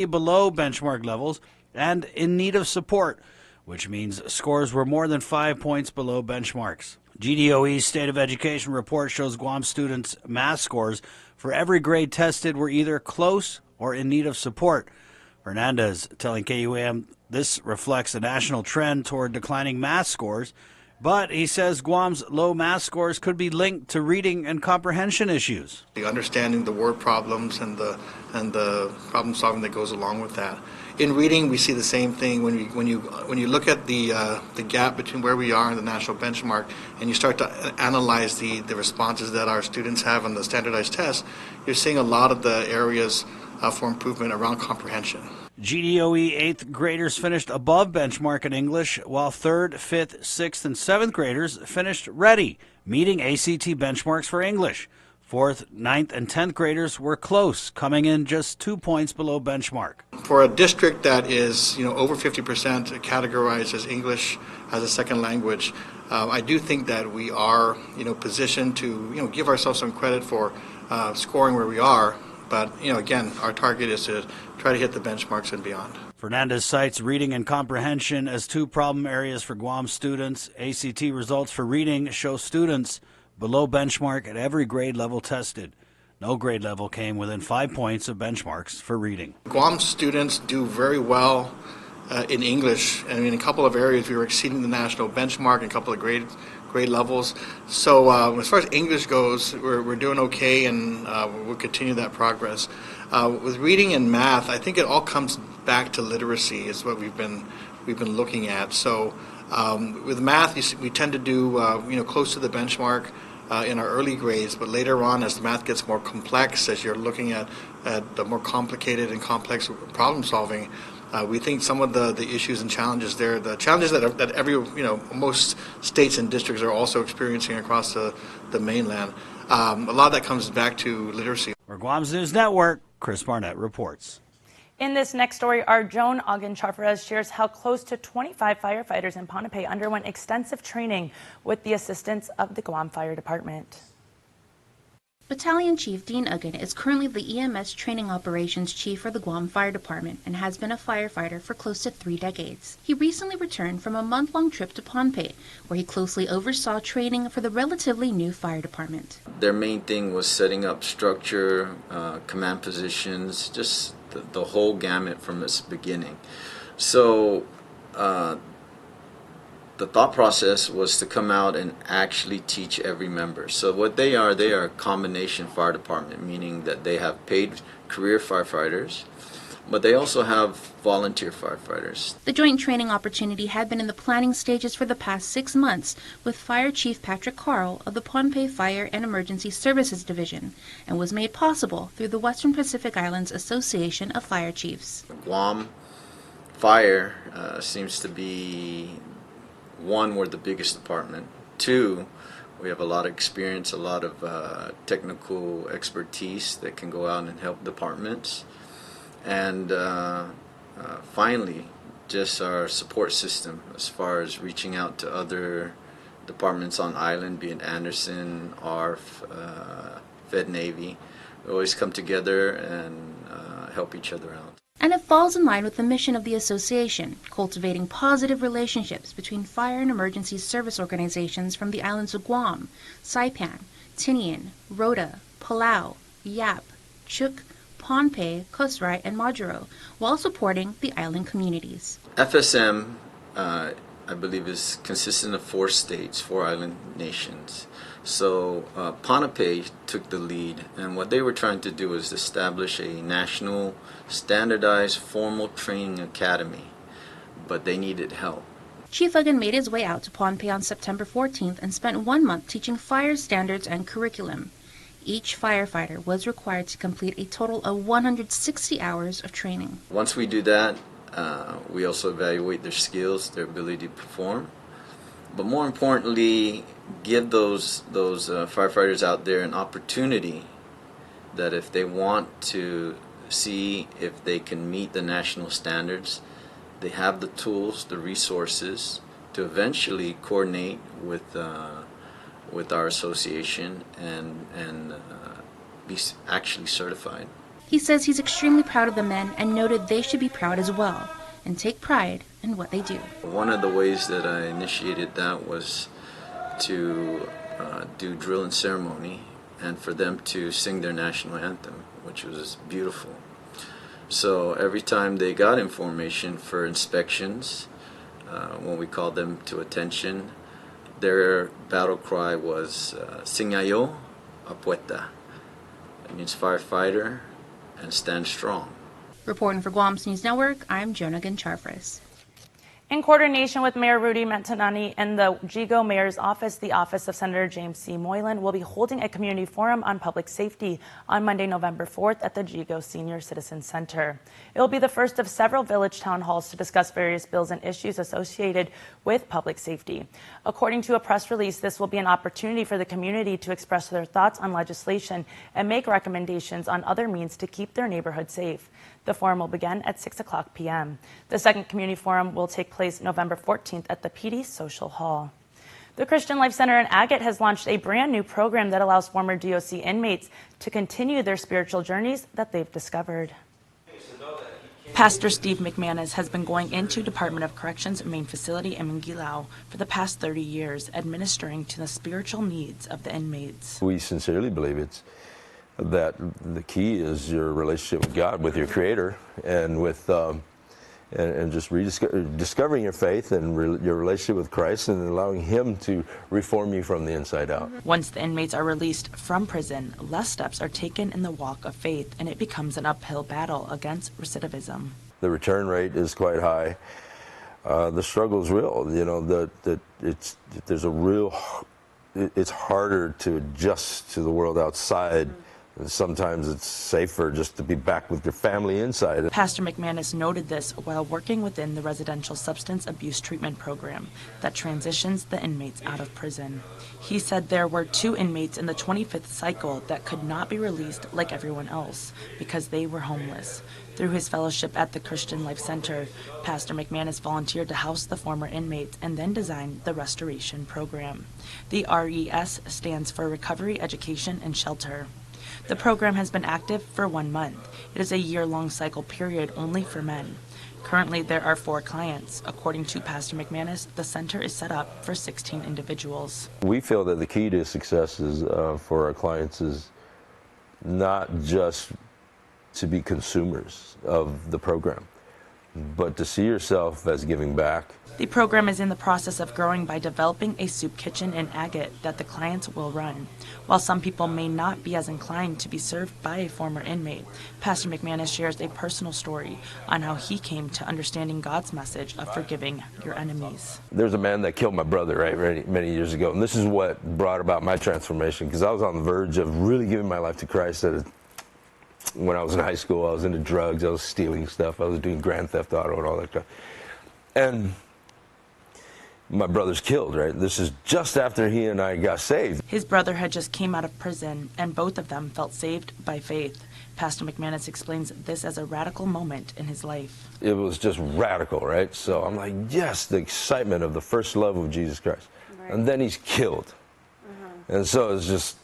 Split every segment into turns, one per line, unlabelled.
below benchmark levels and in need of support, which means scores were more than 5 points below benchmarks. GDOE's State of Education report shows Guam students' math scores for every grade tested were either close or in need of support. Fernandez telling KUAM this reflects a national trend toward declining math scores, but he says Guam's low math scores could be linked to reading and comprehension issues.
The understanding the word problems and the problem solving that goes along with that. In reading, we see the same thing when you look at the gap between where we are and the national benchmark, and you start to analyze the responses that our students have on the standardized tests. You're seeing a lot of the areas for improvement around comprehension.
GDOE 8th graders finished above benchmark in English, while 3rd, 5th, 6th, and 7th graders finished ready, meeting ACT benchmarks for English. 4th, 9th, and 10th graders were close, coming in just 2 points below benchmark.
For a district that is, over 50% categorized as English as a second language, I do think that we are, positioned to, give ourselves some credit for scoring where we are. But, again, our target is to try to hit the benchmarks and beyond.
Fernandez cites reading and comprehension as two problem areas for Guam students. ACT results for reading show students below benchmark at every grade level tested. No grade level came within 5 points of benchmarks for reading.
Guam students do very well in English, and in a couple of areas we were exceeding the national benchmark in a couple of grade levels. So as far as English goes, we're doing okay, and we'll continue that progress. With reading and math, I think it all comes back to literacy is what we've been looking at. So with math, we tend to do close to the benchmark in our early grades, but later on, as the math gets more complex, as you're looking at the more complicated and complex problem solving, we think some of the issues and challenges there, the challenges that most states and districts are also experiencing across the mainland, a lot of that comes back to literacy.
For Guam's News Network, Chris Barnett reports.
In this next story, our Joan Ogden-Charfarez shares how close to 25 firefighters in Pohnpei underwent extensive training with the assistance of the Guam Fire Department.
Battalion Chief Dean Uggan is currently the EMS Training Operations Chief for the Guam Fire Department and has been a firefighter for close to 3 decades. He recently returned from a month-long trip to Pohnpei, where he closely oversaw training for the relatively new fire department.
Their main thing was setting up structure, command positions, just the whole gamut from its beginning. So the thought process was to come out and actually teach every member. So what they are a combination fire department, meaning that they have paid career firefighters, but they also have volunteer firefighters.
The joint training opportunity had been in the planning stages for the past 6 months with Fire Chief Patrick Carl of the Pohnpei Fire and Emergency Services Division, and was made possible through the Western Pacific Islands Association of Fire Chiefs.
Guam Fire seems to be, 1, we're the biggest department. 2, we have a lot of experience, a lot of technical expertise that can go out and help departments. And finally, just our support system as far as reaching out to other departments on island, be it Anderson, ARF, Fed Navy. We always come together and help each other out.
And it falls in line with the mission of the association, cultivating positive relationships between fire and emergency service organizations from the islands of Guam, Saipan, Tinian, Rota, Palau, Yap, Chuuk, Pohnpei, Kusrai, and Majuro, while supporting the island communities.
FSM, I believe, is consistent of 4 states, 4 island nations. So Pohnpei took the lead, and what they were trying to do is establish a national standardized formal training academy, but they needed help.
Chief Uggan made his way out to Pohnpei on September 14th and spent 1 month teaching fire standards and curriculum. Each firefighter was required to complete a total of 160 hours of training.
Once we do that, we also evaluate their skills, their ability to perform, but more importantly, give those firefighters out there an opportunity that if they want to see if they can meet the national standards, they have the tools, the resources to eventually coordinate with our association and be actually certified.
He says he's extremely proud of the men and noted they should be proud as well and take pride in what they do.
One of the ways that I initiated that was to do drill and ceremony and for them to sing their national anthem, which was beautiful. So every time they got information for inspections, when we called them to attention, their battle cry was Singayo Apuesta. It means firefighter and stand strong.
Reporting for Guam's News Network, I'm Jonah Gonçalves.
In coordination with Mayor Rudy Mantanani and the Jigo Mayor's Office, the Office of Senator James C. Moylan will be holding a community forum on public safety on Monday, November 4th at the Jigo Senior Citizen Center. It will be the first of several village town halls to discuss various bills and issues associated with public safety. According to a press release, this will be an opportunity for the community to express their thoughts on legislation and make recommendations on other means to keep their neighborhood safe. The forum will begin at 6:00 p.m. The second community forum will take place November 14th at the PD Social Hall. The Christian Life Center in Agate has launched a brand new program that allows former DOC inmates to continue their spiritual journeys that they've discovered. Pastor Steve McManus has been going into Department of Corrections main facility in Mangilao for the past 30 years, administering to the spiritual needs of the inmates.
We sincerely believe that the key is your relationship with God, with your Creator, and with and just discovering your faith and your relationship with Christ, and allowing Him to reform you from the inside out.
Once the inmates are released from prison, less steps are taken in the walk of faith, and it becomes an uphill battle against recidivism.
The return rate is quite high. The struggle is real. You know, it's harder to adjust to the world outside. Sometimes it's safer just to be back with your family inside.
Pastor McManus noted this while working within the residential substance abuse treatment program that transitions the inmates out of prison. He said there were 2 inmates in the 25th cycle that could not be released like everyone else because they were homeless. Through his fellowship at the Christian Life Center, Pastor McManus volunteered to house the former inmates and then designed the restoration program. The RES stands for Recovery, Education, and Shelter. The program has been active for 1 month. It is a year-long cycle period only for men. Currently, there are 4 clients. According to Pastor McManus, the center is set up for 16 individuals.
We feel that the key to success is, for our clients is not just to be consumers of the program, but to see yourself as giving back.
The program is in the process of growing by developing a soup kitchen in Agate that the clients will run. While some people may not be as inclined to be served by a former inmate, Pastor McManus shares a personal story on how he came to understanding God's message of forgiving your enemies.
There's a man that killed my brother, right, many years ago, and this is what brought about my transformation, because I was on the verge of really giving my life to Christ. When I was in high school, I was into drugs, I was stealing stuff, I was doing Grand Theft Auto and all that stuff. And my brother's killed, right? This is just after he and I got saved.
His brother had just came out of prison, and both of them felt saved by faith. Pastor McManus explains this as a radical moment in his life.
It was just radical, right? So I'm like, yes, the excitement of the first love of Jesus Christ. Right. And then he's killed. And so it's just,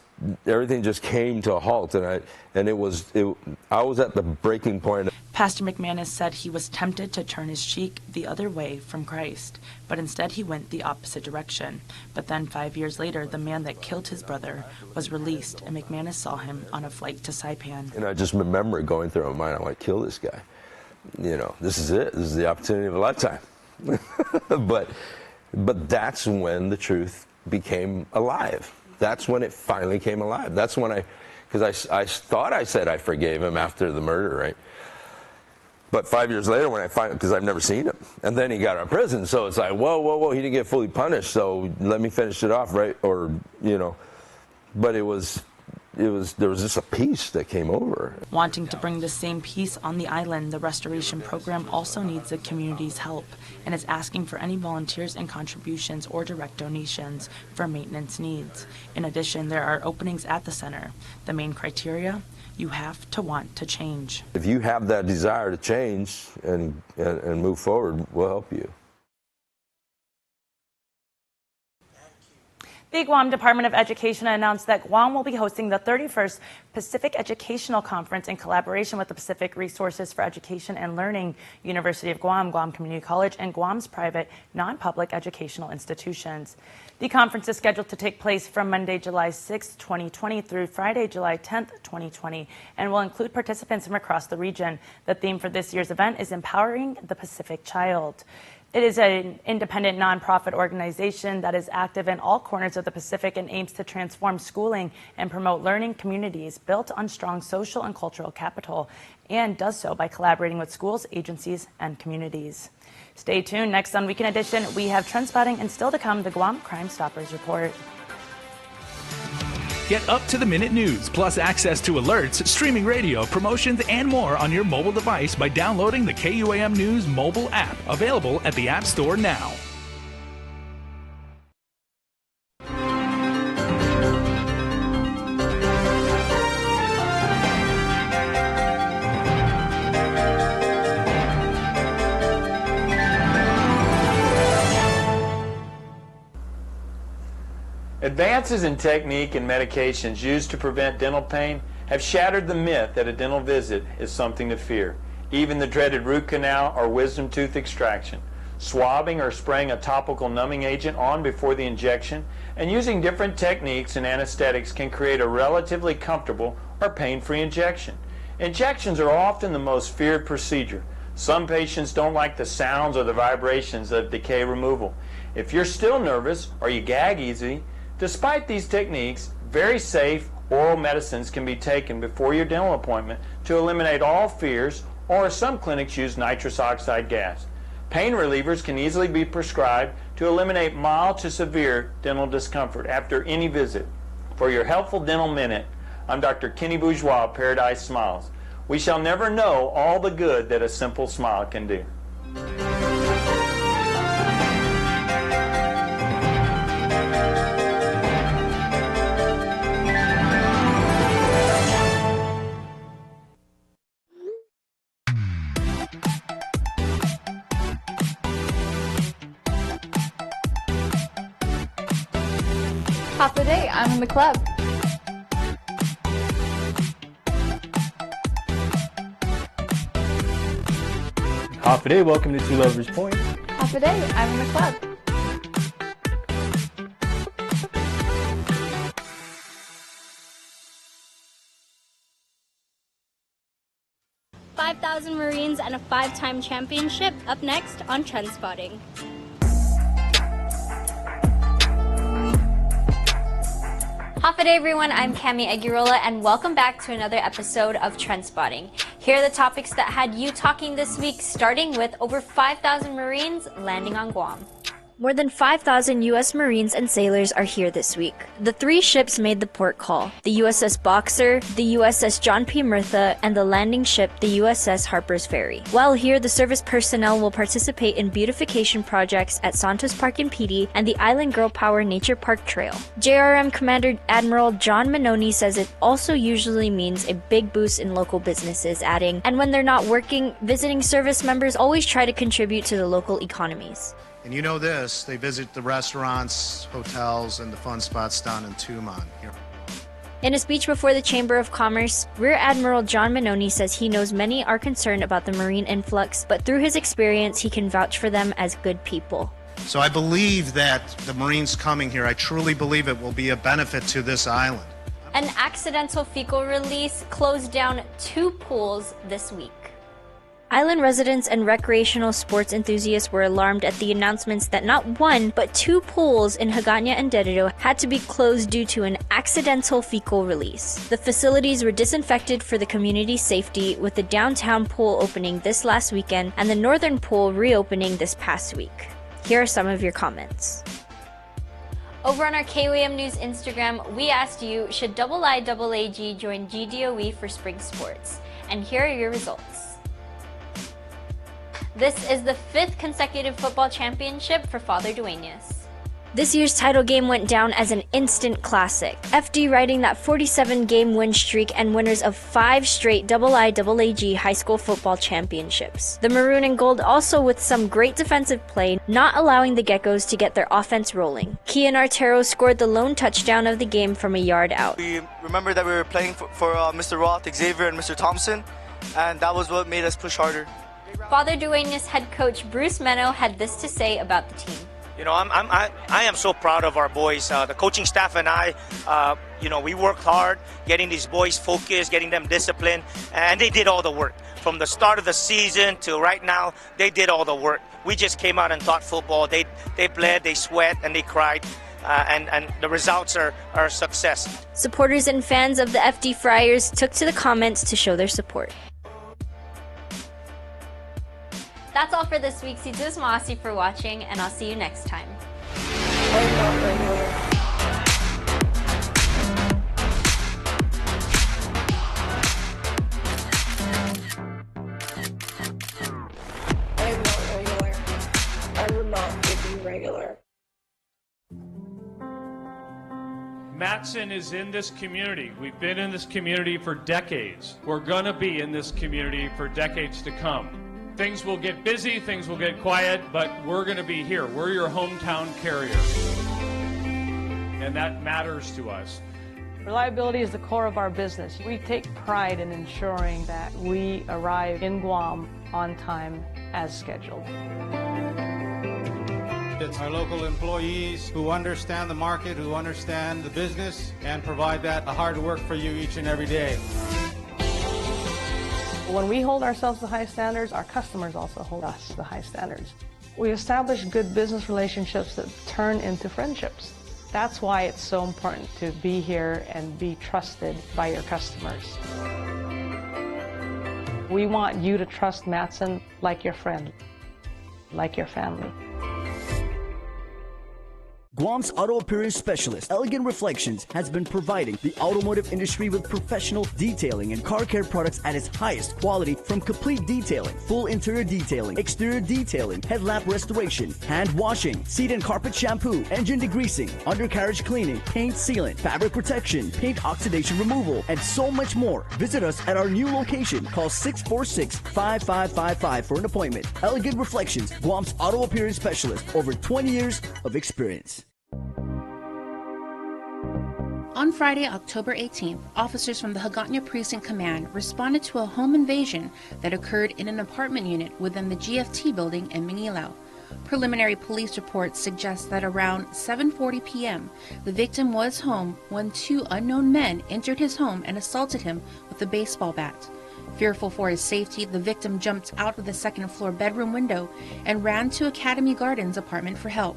everything just came to a halt, and I was at the breaking point.
Pastor McManus said he was tempted to turn his cheek the other way from Christ, but instead he went the opposite direction. But then 5 years later, the man that killed his brother was released, and McManus saw him on a flight to Saipan.
And I just remember going through my mind, I'm like, kill this guy. You know, this is it. This is the opportunity of a lifetime. But that's when the truth became alive. That's when it finally came alive. That's when because I thought I said I forgave him after the murder, right? But 5 years later, when because I've never seen him, and then he got out of prison, so it's like, whoa, he didn't get fully punished, so let me finish it off, right? Or, you know, but there was just a peace that came over.
Wanting to bring the same peace on the island, the restoration program also needs the community's help and is asking for any volunteers and contributions or direct donations for maintenance needs. In addition, there are openings at the center. The main criteria: you have to want to change.
If you have that desire to change and move forward, we'll help you.
The Guam Department of Education announced that Guam will be hosting the 31st Pacific Educational Conference in collaboration with the Pacific Resources for Education and Learning, University of Guam, Guam Community College, and Guam's private non-public educational institutions. The conference is scheduled to take place from Monday, July 6, 2020 through Friday, July 10, 2020, and will include participants from across the region. The theme for this year's event is Empowering the Pacific Child. It is an independent nonprofit organization that is active in all corners of the Pacific and aims to transform schooling and promote learning communities built on strong social and cultural capital, and does so by collaborating with schools, agencies, and communities. Stay tuned. Next on Weekend Edition, we have trend spotting, and still to come, the Guam Crime Stoppers report.
Get up-to-the-minute news, plus access to alerts, streaming radio, promotions, and more on your mobile device by downloading the KUAM News mobile app, available at the App Store now.
Advances in technique and medications used to prevent dental pain have shattered the myth that a dental visit is something to fear. Even the dreaded root canal or wisdom tooth extraction. Swabbing or spraying a topical numbing agent on before the injection and using different techniques and anesthetics can create a relatively comfortable or pain-free injection. Injections are often the most feared procedure. Some patients don't like the sounds or the vibrations of decay removal. If you're still nervous or you gag easily, despite these techniques, very safe oral medicines can be taken before your dental appointment to eliminate all fears, or some clinics use nitrous oxide gas. Pain relievers can easily be prescribed to eliminate mild to severe dental discomfort after any visit. For your Helpful Dental Minute, I'm Dr. Kenny Bourgeois of Paradise Smiles. We shall never know all the good that a simple smile can do.
Half the day, I'm in the club.
Half a day, welcome to Two Lovers Point.
Half the day, I'm in the club.
$5,000 Marines and a 5-time championship up next on Trend Spotting.
Half a day, everyone. I'm Cami Aguirola, and welcome back to another episode of Trend Spotting. Here are the topics that had you talking this week, starting with over 5,000 Marines landing on Guam.
More than 5,000 U.S. Marines and sailors are here this week. The 3 ships made the port call: the USS Boxer, the USS John P. Murtha, and the landing ship, the USS Harper's Ferry. While here, the service personnel will participate in beautification projects at Santos Park in PD and the Island Girl Power Nature Park Trail. JRM Commander Admiral John Manoni says it also usually means a big boost in local businesses, adding, "And when they're not working, visiting service members always try to contribute to the local economies."
And you know this, they visit the restaurants, hotels, and the fun spots down in Tumon.
In a speech before the Chamber of Commerce, Rear Admiral John Manoni says he knows many are concerned about the Marine influx, but through his experience, he can vouch for them as good people.
So I believe that the Marines coming here, I truly believe it will be a benefit to this island.
An accidental fecal release closed down 2 pools this week.
Island residents and recreational sports enthusiasts were alarmed at the announcements that not 1, but 2 pools in Hagåtña and Dededo had to be closed due to an accidental fecal release. The facilities were disinfected for the community's safety, with the downtown pool opening this last weekend and the northern pool reopening this past week. Here are some of your comments.
Over on our KUAM News Instagram, we asked you, should IIAAG join GDOE for spring sports? And here are your results. This is the 5th consecutive football championship for Father Dueñas.
This year's title game went down as an instant classic, FD riding that 47-game win streak and winners of 5 straight IIAAG high school football championships. The maroon and gold also with some great defensive play, not allowing the Geckos to get their offense rolling. Kian Artero scored the lone touchdown of the game from a yard out.
We remember that we were playing for Mr. Roth, Xavier, and Mr. Thompson, and that was what made us push harder.
Father Duenas head coach Bruce Meno had this to say about the team.
You know, I am so proud of our boys. The coaching staff and I, you know, we worked hard getting these boys focused, getting them disciplined, and they did all the work. From the start of the season to right now, they did all the work. We just came out and taught football. They bled, they sweat, and they cried. And the results are a success.
Supporters and fans of the FD Friars took to the comments to show their support.
That's all for this week. Sidus Maasi for watching, and I'll see you next time.
I am not regular. I will not give you regular.
Matson is in this community. We've been in this community for decades. We're gonna be in this community for decades to come. Things will get busy, things will get quiet, but we're gonna be here. We're your hometown carrier. And that matters to us.
Reliability is the core of our business. We take pride in ensuring that we arrive in Guam on time as scheduled.
It's our local employees who understand the market, who understand the business, and provide that hard work for you each and every day.
When we hold ourselves to high standards, our customers also hold us to high standards. We establish good business relationships that turn into friendships. That's why it's so important to be here and be trusted by your customers. We want you to trust Matson like your friend, like your family.
Guam's auto appearance specialist, Elegant Reflections, has been providing the automotive industry with professional detailing and car care products at its highest quality, from complete detailing, full interior detailing, exterior detailing, headlamp restoration, hand washing, seat and carpet shampoo, engine degreasing, undercarriage cleaning, paint sealant, fabric protection, paint oxidation removal, and so much more. Visit us at our new location. Call 646-5555 for an appointment. Elegant Reflections, Guam's auto appearance specialist, over 20 years of experience.
On Friday, October 18th, officers from the Hagåtña Precinct Command responded to a home invasion that occurred in an apartment unit within the GFT building in Manilao. Preliminary police reports suggest that around 7:40 p.m., the victim was home when 2 unknown men entered his home and assaulted him with a baseball bat. Fearful for his safety, the victim jumped out of the second-floor bedroom window and ran to Academy Gardens apartment for help.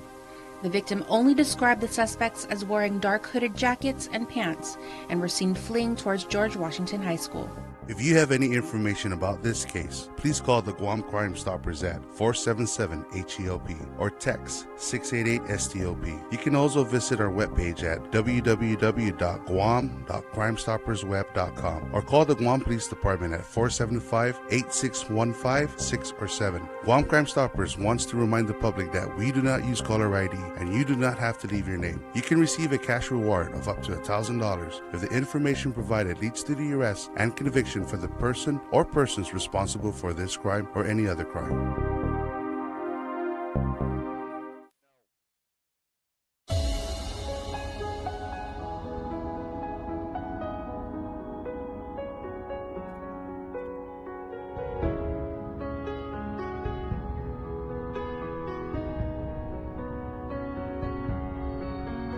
The victim only described the suspects as wearing dark hooded jackets and pants and were seen fleeing towards George Washington High School.
If you have any information about this case, please call the Guam Crime Stoppers at 477-HELP or text 688-STOP. You can also visit our webpage at www.guam.crimestoppersweb.com or call the Guam Police Department at 475-8615 6 or 7. Guam Crime Stoppers wants to remind the public that we do not use caller ID and you do not have to leave your name. You can receive a cash reward of up to $1,000 if the information provided leads to the arrest and conviction for the person or persons responsible for this crime or any other crime.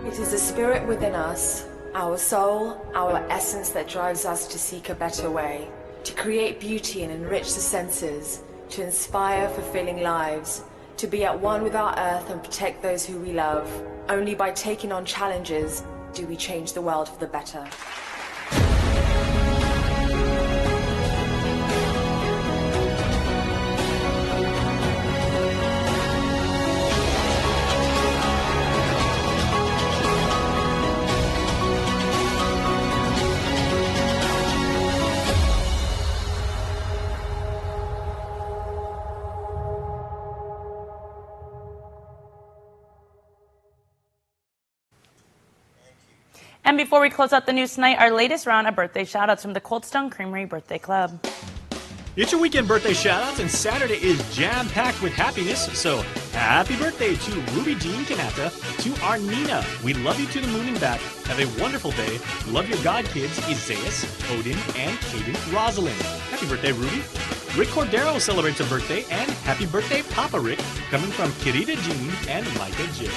It is the spirit within us, our soul, our essence that drives us to seek a better way, to create beauty and enrich the senses, to inspire fulfilling lives, to be at one with our earth and protect those who we love. Only by taking on challenges do we change the world for the better.
And before we close out the news tonight, our latest round of birthday shoutouts from the Cold Stone Creamery Birthday Club.
It's your weekend birthday shoutouts, and Saturday is jam-packed with happiness. So, happy birthday to Ruby Jean Kanata, to Arnina. We love you to the moon and back. Have a wonderful day. Love your godkids, Isaias, Odin, and Caden Rosalind. Happy birthday, Ruby. Rick Cordero celebrates a birthday, and happy birthday, Papa Rick, coming from Kirita Jean and Micah J.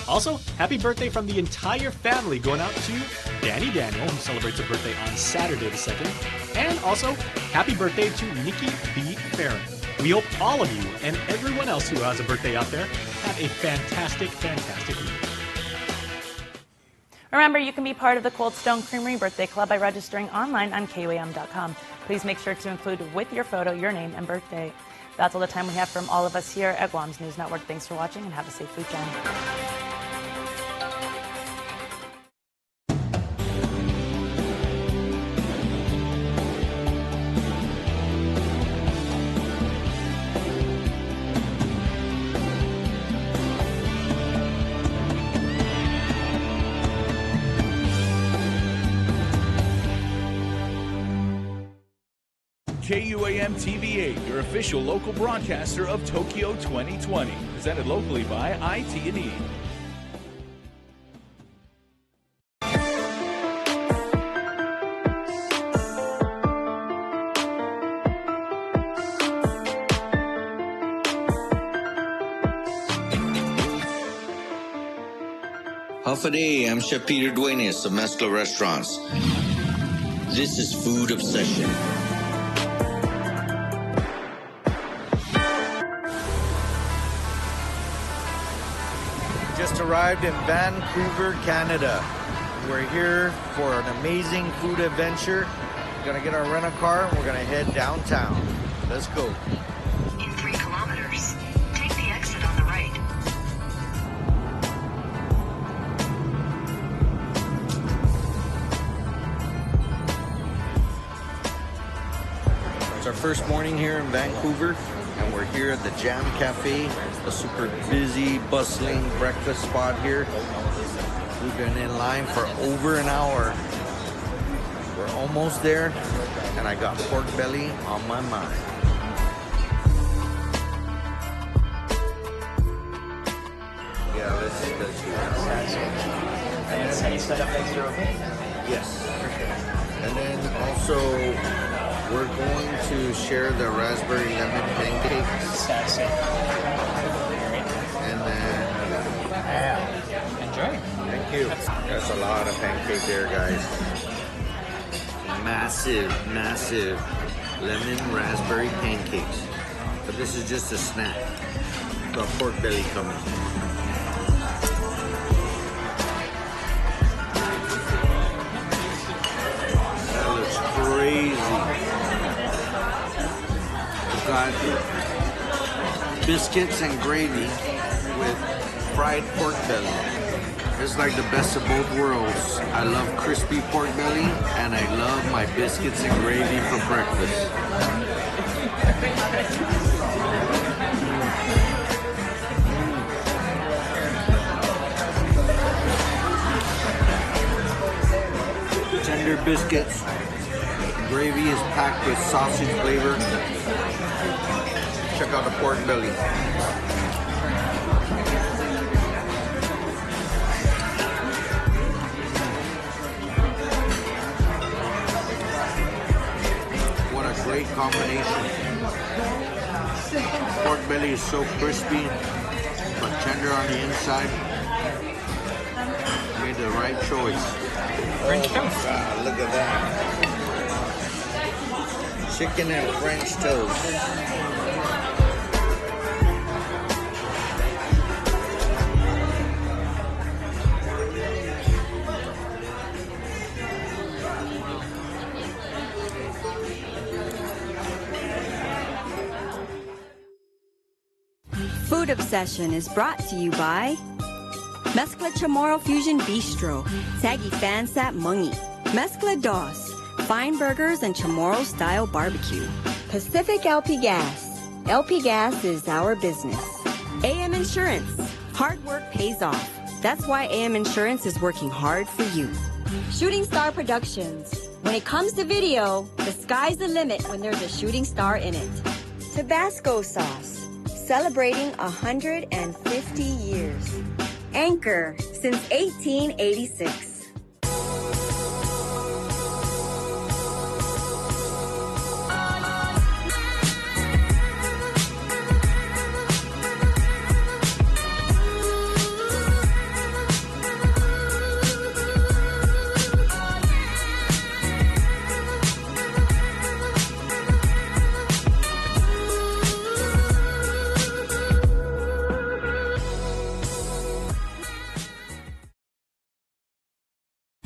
Also, happy birthday from the entire family going out to Danny Daniel, who celebrates a birthday on Saturday the 2nd. And also, happy birthday to Nikki B. Farron. We hope all of you and everyone else who has a birthday out there have a fantastic, fantastic week.
Remember, you can be part of the Cold Stone Creamery Birthday Club by registering online on KUAM.com. Please make sure to include with your photo your name and birthday. That's all the time we have from all of us here at Guam's News Network. Thanks for watching and have a safe weekend.
KUAM TV8, your official local broadcaster of Tokyo 2020. Presented locally by IT&E.
Howdy, I'm Chef Peter Duenas of Mezcla Restaurants. This is Food Obsession.
Just arrived in Vancouver, Canada. We're here for an amazing food adventure. We're gonna get our rental car and we're gonna head downtown. Let's go.
In 3 kilometers, take the exit on the right.
It's our first morning here in Vancouver, and we're here at the Jam Cafe, a super busy, bustling breakfast spot here. We've been in line for over an hour. We're almost there, and I got pork belly on my mind. Yeah, let's do that.
And any setup things are okay?
Yes. And then also, we're going to share the raspberry lemon pancakes. And then...
Enjoy.
Thank you. That's a lot of pancake there, guys. Massive, massive lemon raspberry pancakes. But this is just a snack. Got pork belly coming. That looks crazy. We've got biscuits and gravy with fried pork belly. It's like the best of both worlds. I love crispy pork belly, and I love my biscuits and gravy for breakfast. Tender biscuits. Gravy is packed with sausage flavor. Check out the pork belly. What a great combination. Pork belly is so crispy, but tender on the inside. Made the right choice.
French toast.
God, look at that. Chicken and French toast.
Food Obsession is brought to you by Mezcla Chamorro Fusion Bistro, Tagi Fansat Mungi, Mezcla Dos, Fine Burgers and Chamorro Style Barbecue, Pacific LP Gas. LP Gas is our business. AM Insurance. Hard work pays off. That's why AM Insurance is working hard for you. Shooting Star Productions. When it comes to video, the sky's the limit when there's a shooting star in it. Tabasco sauce, celebrating 150 years. Anchor, since 1886.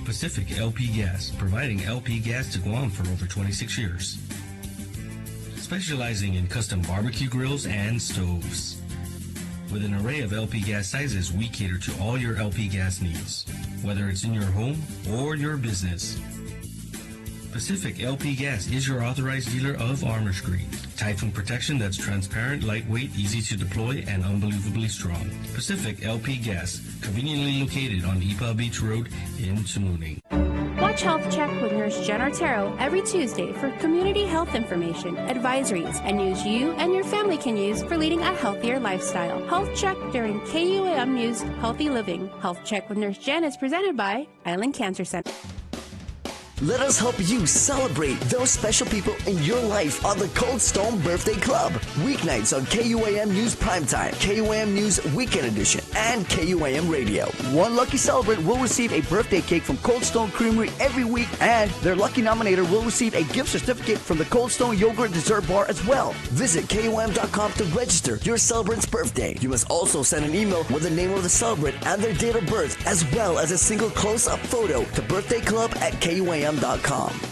Pacific LP Gas, providing LP gas to Guam for over 26 years. Specializing in custom barbecue grills and stoves. With an array of LP gas sizes, we cater to all your LP gas needs, whether it's in your home or your business. Pacific LP Gas is your authorized dealer of Armor's Green. Typhoon protection that's transparent, lightweight, easy to deploy, and unbelievably strong. Pacific LP Gas, conveniently located on Ipa Beach Road in Tamuning.
Watch Health Check with Nurse Jen Artero every Tuesday for community health information, advisories, and news you and your family can use for leading a healthier lifestyle. Health Check during KUAM News Healthy Living. Health Check with Nurse Jen is presented by Island Cancer Center.
Let us help you celebrate those special people in your life on the Cold Stone Birthday Club. Weeknights on KUAM News Primetime, KUAM News Weekend Edition, and KUAM Radio. One lucky celebrant will receive a birthday cake from Cold Stone Creamery every week, and their lucky nominator will receive a gift certificate from the Cold Stone Yogurt Dessert Bar as well. Visit KUAM.com to register your celebrant's birthday. You must also send an email with the name of the celebrant and their date of birth, as well as a single close-up photo to birthdayclub@KUAM.com.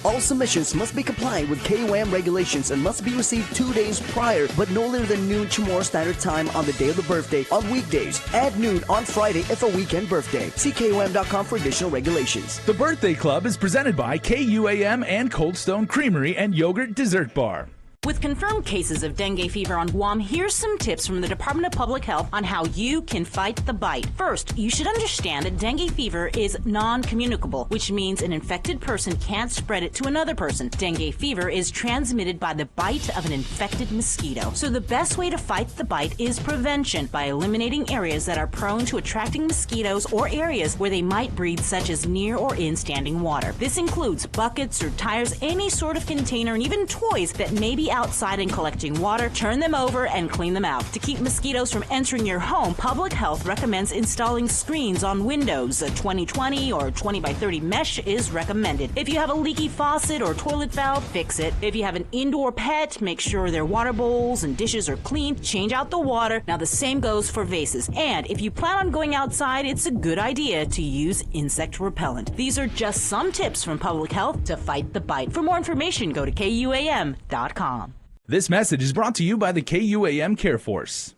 All submissions must be compliant with KUAM regulations and must be received 2 days prior, but no later than noon Chamorro Standard Time on the day of the birthday on weekdays, and noon on Friday if a weekend birthday. See KUAM.com for additional regulations.
The Birthday Club is presented by KUAM and Cold Stone Creamery and Yogurt Dessert Bar.
With confirmed cases of dengue fever on Guam, here's some tips from the Department of Public Health on how you can fight the bite. First, you should understand that dengue fever is non-communicable, which means an infected person can't spread it to another person. Dengue fever is transmitted by the bite of an infected mosquito. So the best way to fight the bite is prevention by eliminating areas that are prone to attracting mosquitoes or areas where they might breed, such as near or in standing water. This includes buckets or tires, any sort of container, and even toys that may be outside and collecting water. Turn them over and clean them out. To keep mosquitoes from entering your home, Public Health recommends installing screens on windows. A 20/20 or 20x30 mesh is recommended. If you have a leaky faucet or toilet valve, fix it. If you have an indoor pet, make sure their water bowls and dishes are clean. Change out the water. Now the same goes for vases. And if you plan on going outside, it's a good idea to use insect repellent. These are just some tips from Public Health to fight the bite. For more information, go to KUAM.com.
This message is brought to you by the KUAM Care Force.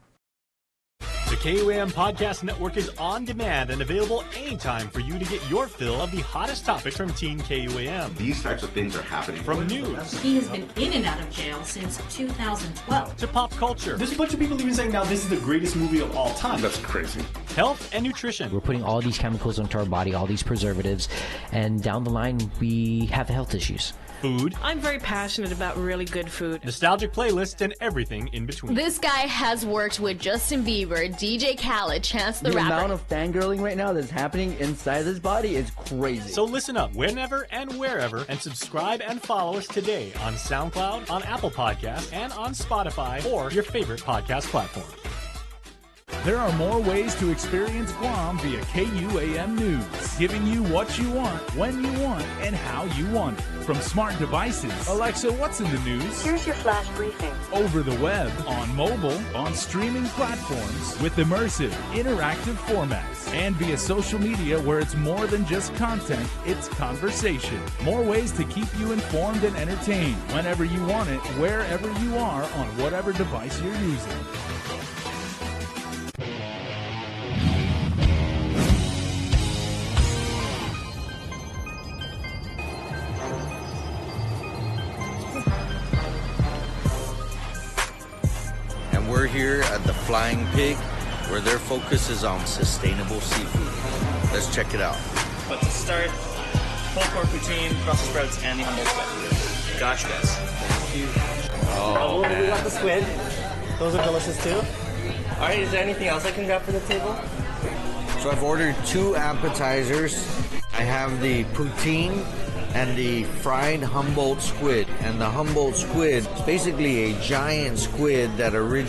The KUAM Podcast Network is on demand and available anytime for you to get your fill of the hottest topics from Teen KUAM.
These types of things are happening.
From news.
He has been in and out of jail since 2012.
To pop culture.
There's a bunch of people even saying now this is the greatest movie of all time. That's crazy.
Health and nutrition.
We're putting all these chemicals into our body, all these preservatives, and down the line we have health issues.
Food.
I'm very passionate about really good food.
Nostalgic playlists and everything in between.
This guy has worked with Justin Bieber, DJ Khaled, Chance the Rapper.
The amount of fangirling right now that's happening inside this body is crazy.
So listen up whenever and wherever, and subscribe and follow us today on SoundCloud, on Apple Podcasts, and on Spotify or your favorite podcast platform.
There are more ways to experience Guam via KUAM News, giving you what you want, when you want, and how you want it. From smart devices, Alexa, what's in the news?
Here's your flash briefing.
Over the web, on mobile, on streaming platforms, with immersive, interactive formats, and via social media where it's more than just content, it's conversation. More ways to keep you informed and entertained whenever you want it, wherever you are, on whatever device you're using.
We're here at the Flying Pig, where their focus is on sustainable seafood. Let's check it out.
But to start,
pulled pork poutine, Brussels sprouts, and the humble squid.
Gotcha, guys.
Oh,
we
man.
got the squid. Those are delicious too. All right, is there anything else I can grab for the table?
So I've ordered 2 appetizers. I have the poutine and the fried Humboldt squid. And the Humboldt squid is basically a giant squid that originates